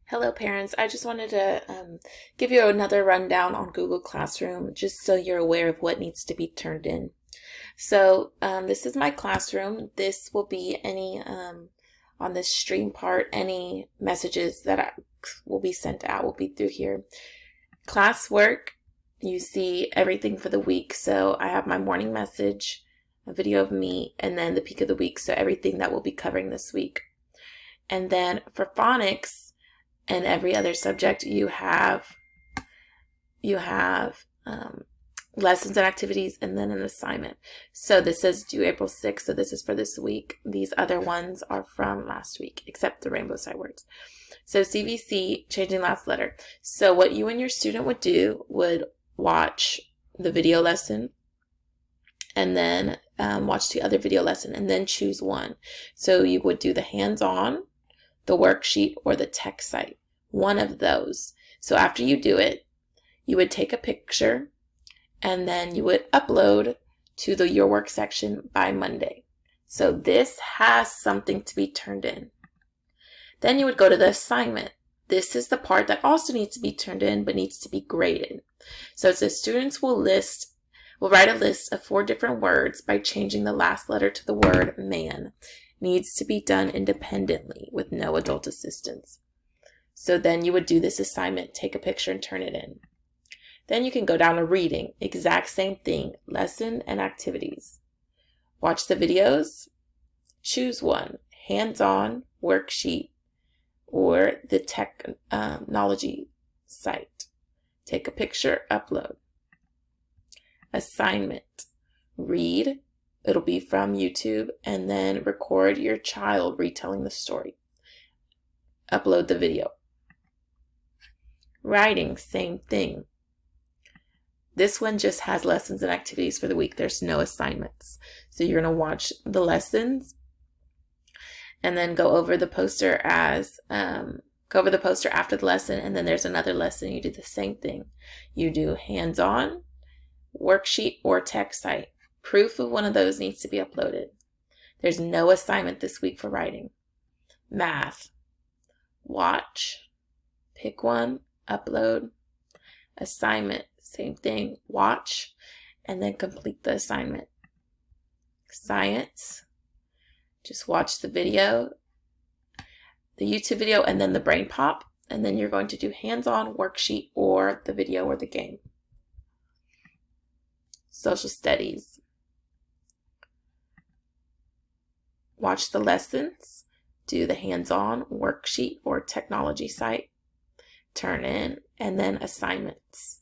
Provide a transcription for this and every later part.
Hello, parents. I just wanted to give you another rundown on Google Classroom, just so you're aware of what needs to be turned in. So this is my classroom. This will be any, on this stream part, any messages that will be sent out will be through here. Classwork, you see everything for the week. So I have my morning message, a video of me, and then the peak of the week. So everything that we'll be covering this week. And then for phonics, and every other subject, you have lessons and activities, and then an assignment. So this says due April 6th, so this is for this week. These other ones are from last week, except the rainbow sight words. So CVC, changing last letter. So what you and your student would do would watch the video lesson, and then watch the other video lesson, and then choose one. So you would do the hands-on, the worksheet, or the tech site. One of those. So after you do it, you would take a picture and then you would upload to the Your Work section by Monday. So this has something to be turned in. Then you would go to the assignment. This is the part that also needs to be turned in but needs to be graded. So it says students will write a list of 4 different words by changing the last letter to the word man. Needs to be done independently with no adult assistance. So then you would do this assignment, take a picture and turn it in. Then you can go down to reading, exact same thing, lesson and activities. Watch the videos, choose one, hands-on, worksheet, or the technology site. Take a picture, upload. Assignment, read, it'll be from YouTube, and then record your child retelling the story. Upload the video. Writing, same thing. This one just has lessons and activities for the week. There's no assignments. So you're going to watch the lessons and then go over the poster after the lesson, and then there's another lesson. You do the same thing. You do hands-on, worksheet, or tech site. Proof of one of those needs to be uploaded. There's no assignment this week for writing. Math. Watch. Pick one. Upload. Assignment. Same thing. Watch. And then complete the assignment. Science. Just watch the video. The YouTube video and then the brain pop. And then you're going to do hands-on, worksheet, or the video or the game. Social studies. Watch the lessons, do the hands-on, worksheet, or technology site, turn in, and then assignments.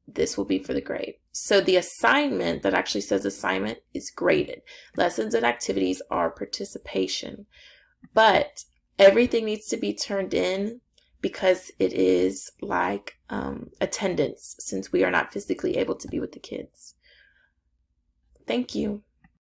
This will be for the grade. So the assignment that actually says assignment is graded. Lessons and activities are participation, but everything needs to be turned in because it is like attendance, since we are not physically able to be with the kids. Thank you.